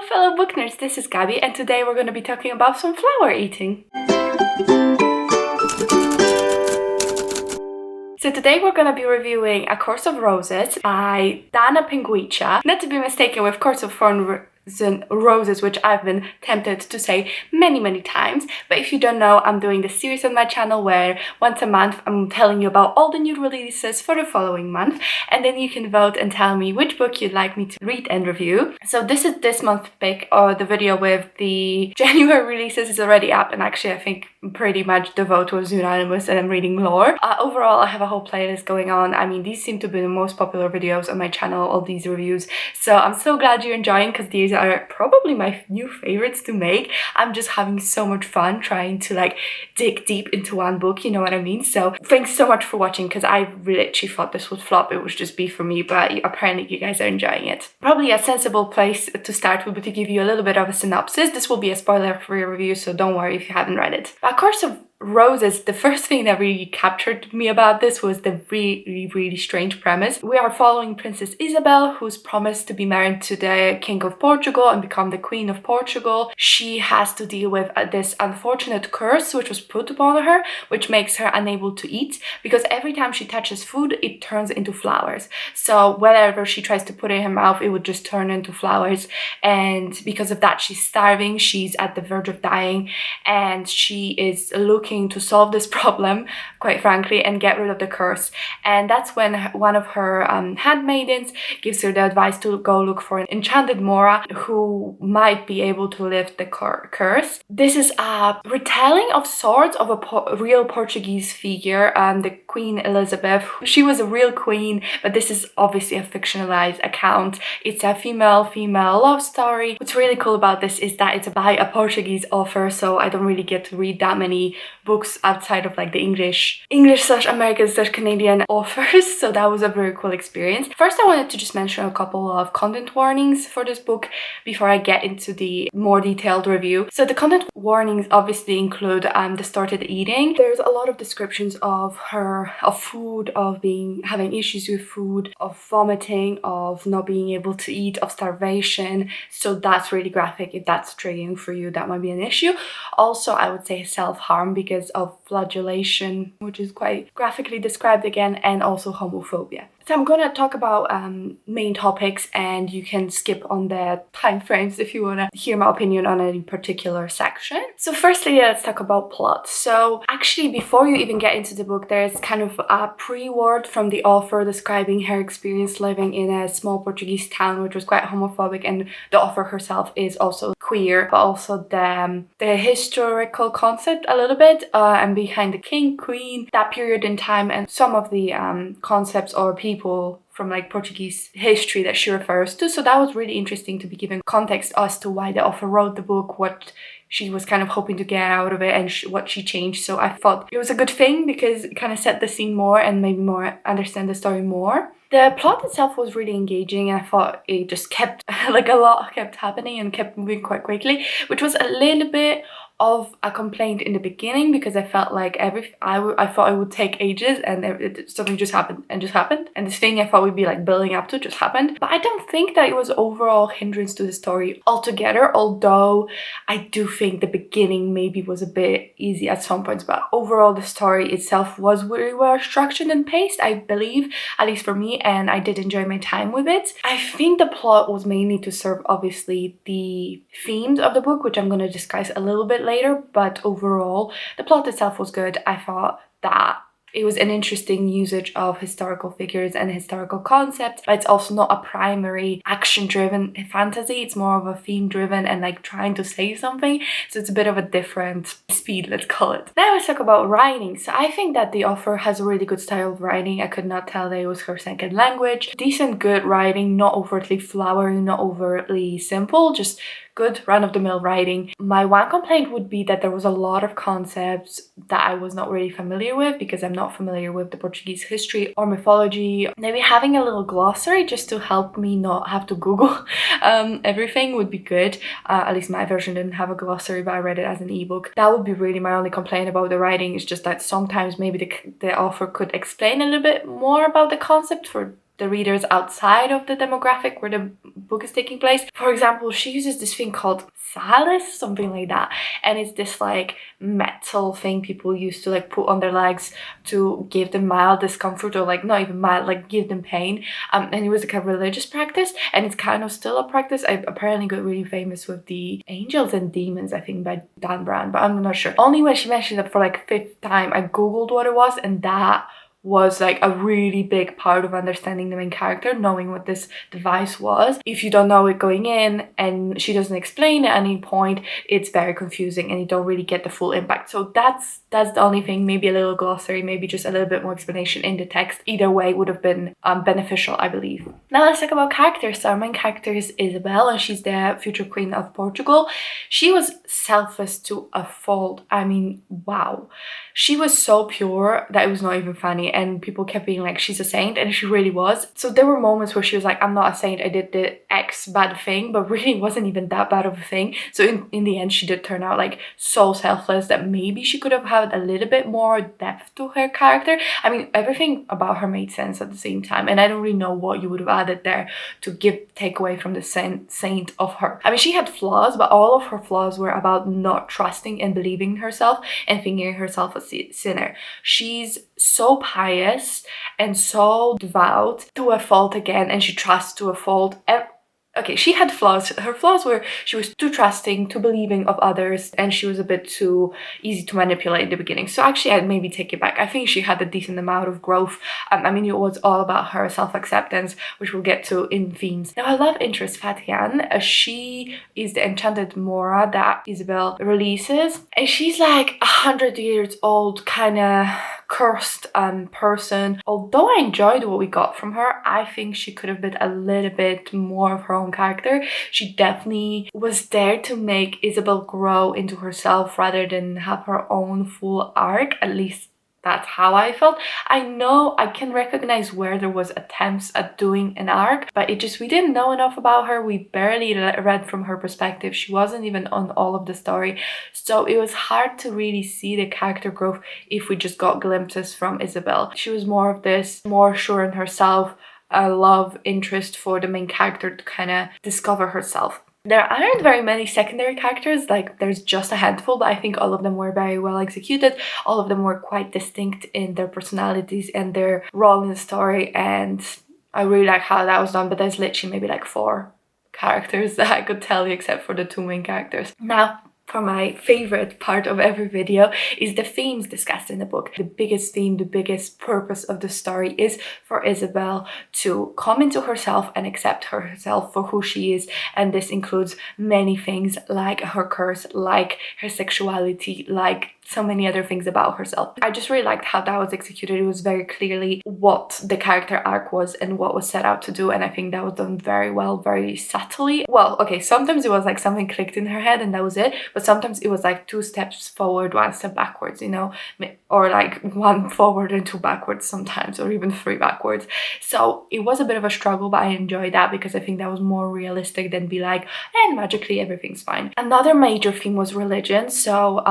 Hello fellow book nerds, this is Gabby and today we're going to be talking about some flower eating. So today we're going to be reviewing A Course of Roses by Dana Pinguiccia, not to be mistaken with Course of Thorns and Roses, which I've been tempted to say many times. But if you don't know, I'm doing this series on my channel where once a month I'm telling you about all the new releases for the following month, and then you can vote and tell me which book you'd like me to read and review. So this is this month's pick, or the video with the January releases is already up, and actually I think pretty much the vote was unanimous and I'm reading lore. Overall, I have a whole playlist going on. I mean, these seem to be the most popular videos on my channel, all these reviews. So I'm so glad you're enjoying, because these are probably my new favorites to make. I'm just having so much fun trying to like dig deep into one book, you know what I mean? So thanks so much for watching, because I literally thought this would flop. It would just be for me, but apparently you guys are enjoying it. Probably a sensible place to start would be to give you a little bit of a synopsis. This will be a spoiler-free review, so don't worry if you haven't read it. A Course of Roses, the first thing that really captured me about this was the really strange premise. We are following Princess Isabel, who's promised to be married to the King of Portugal and become the Queen of Portugal. She has to deal with this unfortunate curse which was put upon her, which makes her unable to eat, because every time she touches food it turns into flowers. So whenever she tries to put it in her mouth, it would just turn into flowers, and because of that she's starving, she's at the verge of dying, and she is looking to solve this problem, quite frankly, and get rid of the curse. And that's when one of her handmaidens gives her the advice to go look for an enchanted Mora who might be able to lift the curse. This is a retelling of sorts of a real Portuguese figure, the Queen Elizabeth. She was a real queen, but this is obviously a fictionalized account. It's a female love story. What's really cool about this is that it's by a Portuguese author, so I don't really get to read that many books outside of like the English/American/Canadian authors, so that was a very cool experience. First, I wanted to just mention a couple of content warnings for this book before I get into the more detailed review. So the content warnings obviously include distorted eating. There's a lot of descriptions of food, of having issues with food, of vomiting, of not being able to eat, of starvation. So that's really graphic. If that's triggering for you, that might be an issue. Also, I would say self-harm because of flagellation, which is quite graphically described again, and also homophobia. So I'm gonna talk about main topics, and you can skip on the time frames if you wanna hear my opinion on any particular section. So firstly, let's talk about plot. So actually, before you even get into the book, there's kind of a pre-word from the author describing her experience living in a small Portuguese town, which was quite homophobic, and the author herself is also queer, but also the historical concept a little bit, and behind the king, queen, that period in time, and some of the concepts or people from like Portuguese history that she refers to. So that was really interesting to be given context as to why the author wrote the book, what she was kind of hoping to get out of it, and what she changed. So I thought it was a good thing because it kind of set the scene more and made me more understand the story more. The plot itself was really engaging, and I thought it just kept, like a lot kept happening and kept moving quite quickly, which was a little bit of a complaint in the beginning, because I felt like I thought it would take ages, and something just happened, and this thing I thought would be like building up to just happened. But I don't think that it was overall hindrance to the story altogether, although I do think the beginning maybe was a bit easy at some points. But overall the story itself was really well structured and paced, I believe, at least for me, and I did enjoy my time with it. I think the plot was mainly to serve obviously the themes of the book, which I'm going to discuss a little bit later, but overall the plot itself was good. I thought that it was an interesting usage of historical figures and historical concepts, but it's also not a primary action-driven fantasy. It's more of a theme-driven and like trying to say something. So it's a bit of a different speed, let's call it. Now let's talk about writing. So I think that the author has a really good style of writing. I could not tell that it was her second language. Decent, good writing, not overtly flowery, not overtly simple, just good run-of-the-mill writing. My one complaint would be that there was a lot of concepts that I was not really familiar with, because I'm not familiar with the Portuguese history or mythology. Maybe having a little glossary just to help me not have to Google everything would be good. At least my version didn't have a glossary, but I read it as an ebook. That would be really my only complaint about the writing. It's just that sometimes maybe the author could explain a little bit more about the concept for the readers outside of the demographic where the book is taking place. For example, she uses this thing called Salis, something like that, and it's this like metal thing people used to like put on their legs to give them mild discomfort, or like not even mild, like give them pain. And it was like a religious practice, and it's kind of still a practice. I apparently got really famous with the Angels and Demons, I think, by Dan Brown, but I'm not sure. Only when she mentioned it for like 5th time, I googled what it was, and that was like a really big part of understanding the main character, knowing what this device was. If you don't know it going in and she doesn't explain at any point, it's very confusing and you don't really get the full impact. So that's the only thing. Maybe a little glossary, maybe just a little bit more explanation in the text. Either way would have been beneficial, I believe. Now let's talk about characters. So our main character is Isabel, and she's the future queen of Portugal. She was selfless to a fault. I mean, wow. She was so pure that it was not even funny, and people kept being like, she's a saint, and she really was. So there were moments where she was like, I'm not a saint, I did the X bad thing, but really it wasn't even that bad of a thing. So in the end, she did turn out like so selfless that maybe she could have had a little bit more depth to her character. I mean, everything about her made sense at the same time, and I don't really know what you would have added there to take away from the saint of her. I mean, she had flaws, but all of her flaws were about not trusting and believing in herself and thinking herself a sinner. She's so pious and so devout to a fault again, and she trusts to a fault. Okay, she had flaws. Her flaws were she was too trusting, too believing of others, and she was a bit too easy to manipulate in the beginning. So actually, I'd maybe take it back. I think she had a decent amount of growth. I mean, it was all about her self-acceptance, which we'll get to in themes. Now, her love interest, Fatian, she is the enchanted Mora that Isabel releases, and she's like 100 years old, kind of cursed person. Although I enjoyed what we got from her, I think she could have been a little bit more of her own character. She definitely was there to make Isabel grow into herself rather than have her own full arc. At least that's how I felt. I know I can recognize where there was attempts at doing an arc, but we didn't know enough about her. We barely read from her perspective. She wasn't even on all of the story. So it was hard to really see the character growth if we just got glimpses from Isabel. She was more of this, more sure in herself, a love interest for the main character to kind of discover herself. There aren't very many secondary characters, like there's just a handful, but I think all of them were very well executed. All of them were quite distinct in their personalities and their role in the story, and I really like how that was done, but there's literally maybe like 4 characters that I could tell you except for the 2 main characters. Now, for my favorite part of every video is the themes discussed in the book. The biggest theme, the biggest purpose of the story is for Isabel to come into herself and accept herself for who she is. And this includes many things like her curse, like her sexuality, like so many other things about herself. I just really liked how that was executed. It was very clearly what the character arc was and what was set out to do, and I think that was done very well, very subtly. Well, okay, sometimes it was like something clicked in her head and that was it, but sometimes it was like 2 steps forward, 1 step backwards, you know, or like 1 forward and 2 backwards sometimes, or even 3 backwards. So it was a bit of a struggle, but I enjoyed that because I think that was more realistic than be like, and magically everything's fine. Another major theme was religion. So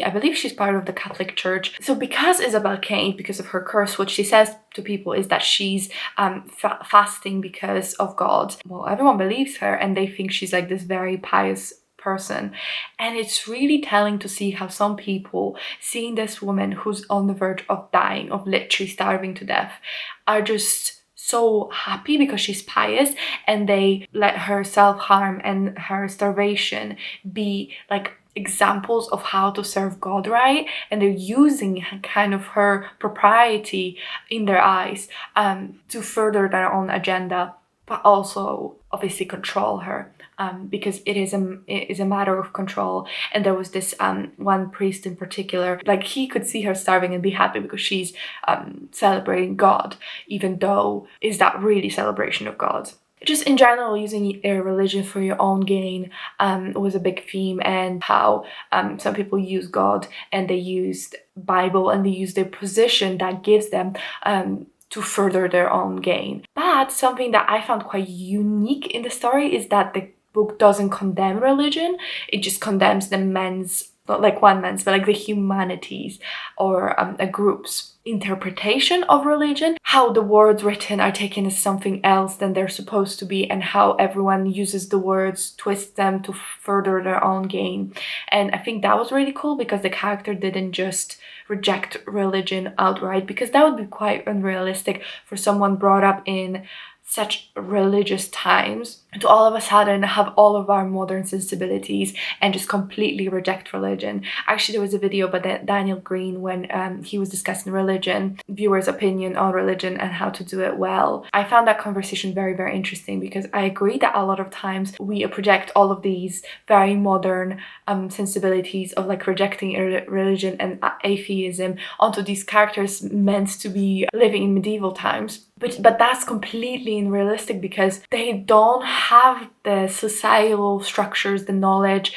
I believe she's part of the Catholic Church. So because Isabel can't eat because of her curse, what she says to people is that she's fasting because of God. Well, everyone believes her and they think she's like this very pious person. And it's really telling to see how some people, seeing this woman who's on the verge of dying, of literally starving to death, are just so happy because she's pious, and they let her self-harm and her starvation be like examples of how to serve God right, and they're using kind of her propriety in their eyes to further their own agenda, but also obviously control her. Because it is a matter of control. And there was this one priest in particular, like he could see her starving and be happy because she's celebrating God, even though is that really celebration of God? Just in general, using a religion for your own gain was a big theme, and how some people use God and they use Bible and they use their position that gives them to further their own gain. But something that I found quite unique in the story is that the book doesn't condemn religion. It just condemns the men's not like one man's, but like the humanities or a group's interpretation of religion, how the words written are taken as something else than they're supposed to be, and how everyone uses the words, twists them to further their own gain. And I think that was really cool because the character didn't just reject religion outright, because that would be quite unrealistic for someone brought up in such religious times to all of a sudden have all of our modern sensibilities and just completely reject religion. Actually, there was a video by Daniel Green when he was discussing religion, viewers' opinion on religion and how to do it well. I found that conversation very, very interesting, because I agree that a lot of times we project all of these very modern sensibilities of like rejecting religion and atheism onto these characters meant to be living in medieval times. But that's completely unrealistic, because they don't have the societal structures, the knowledge,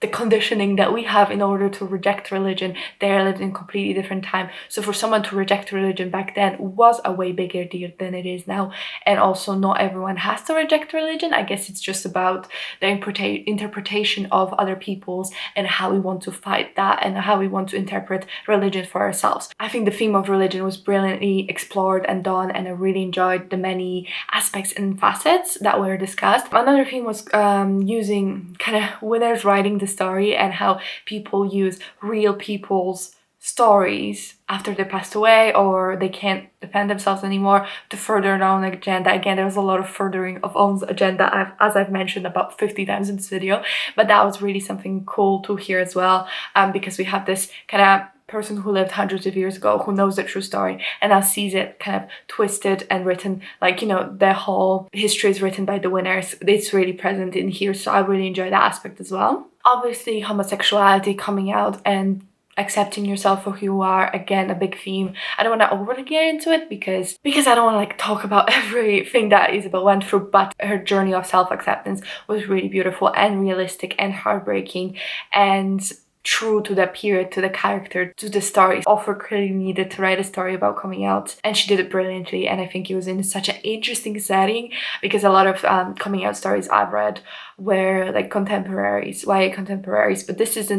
the conditioning that we have in order to reject religion. They lived in a completely different time. So for someone to reject religion back then was a way bigger deal than it is now. And also not everyone has to reject religion. I guess it's just about the interpretation of other people's and how we want to fight that and how we want to interpret religion for ourselves. I think the theme of religion was brilliantly explored and done, and I really enjoyed the many aspects and facets that were discussed. Another theme was using kind of winners writing the story, and how people use real people's stories after they passed away or they can't defend themselves anymore to further their own agenda. Again, there was a lot of furthering of own agenda, as I've mentioned about 50 times in this video, but that was really something cool to hear as well, because we have this kind of person who lived hundreds of years ago who knows the true story and now sees it kind of twisted and written, like, you know, the whole history is written by the winners. It's really present in here, so I really enjoy that aspect as well. Obviously, homosexuality, coming out and accepting yourself for who you are, again, a big theme. I don't want to overly get into it because I don't want to like talk about everything that Isabel went through, but her journey of self-acceptance was really beautiful and realistic and heartbreaking and true to that period, to the character, to the story. Author clearly needed to write a story about coming out, and she did it brilliantly. And I think it was in such an interesting setting, because a lot of coming out stories I've read were like contemporaries, YA contemporaries, but this is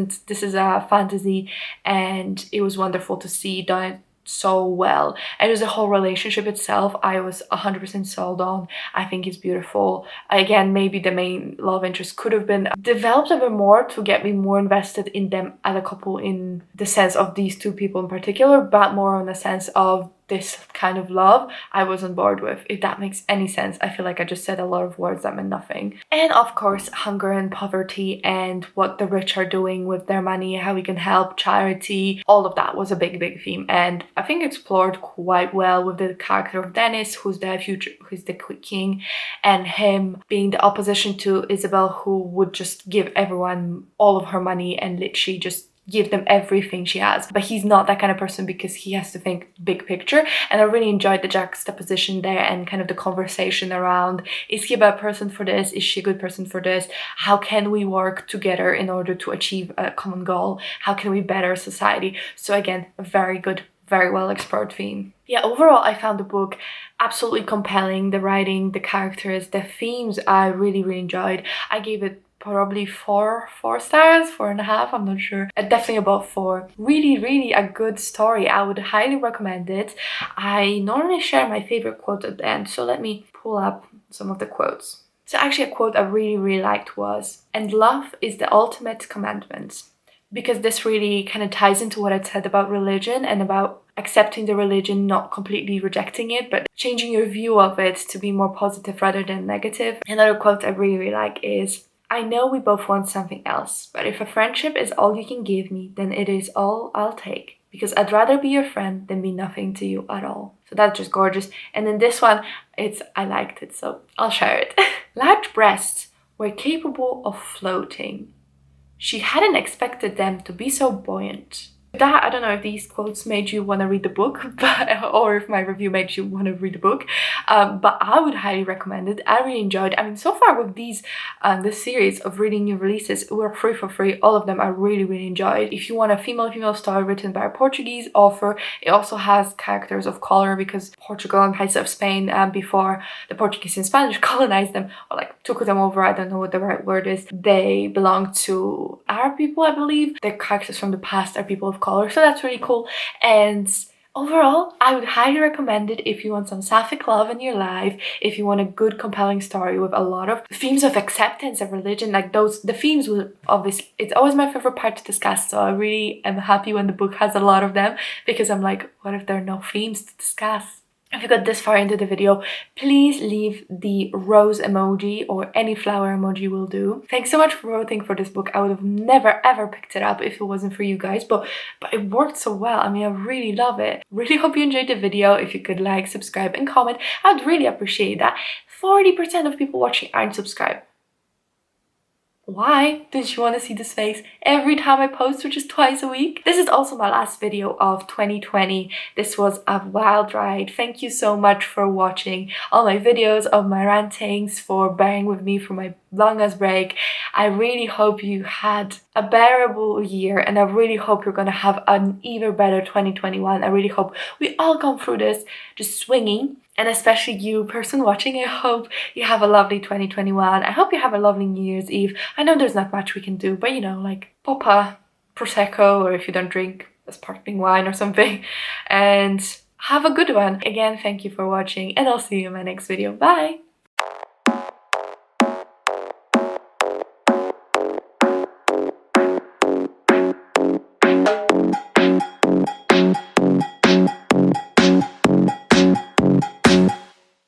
a fantasy, and it was wonderful to see done so well. And it was the whole relationship itself I was 100% sold on. I think it's beautiful. Again, maybe the main love interest could have been developed a bit more to get me more invested in them as a couple, in the sense of these two people in particular, but more on the sense of this kind of love I was on board with, if that makes any sense. I feel like I just said a lot of words that meant nothing. And of course, hunger and poverty and what the rich are doing with their money, how we can help, charity, all of that was a big theme, and I think explored quite well with the character of Dennis, who's the king, and him being the opposition to Isabel, who would just give everyone all of her money and literally just give them everything she has. But he's not that kind of person, because he has to think big picture, and I really enjoyed the juxtaposition there and kind of the conversation around, is he a bad person for this, is she a good person for this, how can we work together in order to achieve a common goal, how can we better society. So again, a very good, very well explored theme. Yeah, overall I found the book absolutely compelling. The writing, the characters, the themes I really enjoyed. I gave it probably four stars, 4.5, I'm not sure. Definitely above 4. Really a good story. I would highly recommend it. I normally share my favorite quote at the end, so let me pull up some of the quotes. So actually a quote I really liked was, "And love is the ultimate commandment," because this really kind of ties into what I said about religion and about accepting the religion, not completely rejecting it, but changing your view of it to be more positive rather than negative. Another quote I really like is, "I know we both want something else, but if a friendship is all you can give me, then it is all I'll take. Because I'd rather be your friend than be nothing to you at all." So that's just gorgeous. And then this one, I liked it, so I'll share it. "Large breasts were capable of floating. She hadn't expected them to be so buoyant. That, I don't know if these quotes made you want to read the book, or if my review made you want to read the book, but I would highly recommend it. I really enjoyed it. I mean, so far with these, this series of reading new releases were free for free. All of them I really enjoyed. If you want a female story written by a Portuguese author, it also has characters of color, because Portugal and parts of Spain, before the Portuguese and Spanish colonized them, or like took them over, I don't know what the right word is, they belong to Arab people, I believe. The characters from the past are people of color, so that's really cool. And overall, I would highly recommend it if you want some sapphic love in your life, if you want a good, compelling story with a lot of themes of acceptance of religion. Like the themes will obviously, it's always my favorite part to discuss, so I really am happy when the book has a lot of them, because I'm like, what if there are no themes to discuss? If you got this far into the video, please leave the rose emoji, or any flower emoji will do. Thanks so much for voting for this book. I would have never ever picked it up if it wasn't for you guys, but it worked so well. I mean, I really love it. Really hope you enjoyed the video. If you could like, subscribe and comment, I'd really appreciate that. 40% of people watching aren't subscribed. Why didn't you want to see this face every time I post, which is twice a week? This is also my last video of 2020. This was a wild ride. Thank you so much for watching all my videos of my rantings, for bearing with me for my longest break. I really hope you had a bearable year, and I really hope you're gonna have an even better 2021. I really hope we all come through this just swinging. And especially you, person watching, I hope you have a lovely 2021. I hope you have a lovely New Year's Eve. I know there's not much we can do, but you know, like pop a Prosecco, or if you don't drink, a sparkling wine or something. And have a good one. Again, thank you for watching, and I'll see you in my next video. Bye!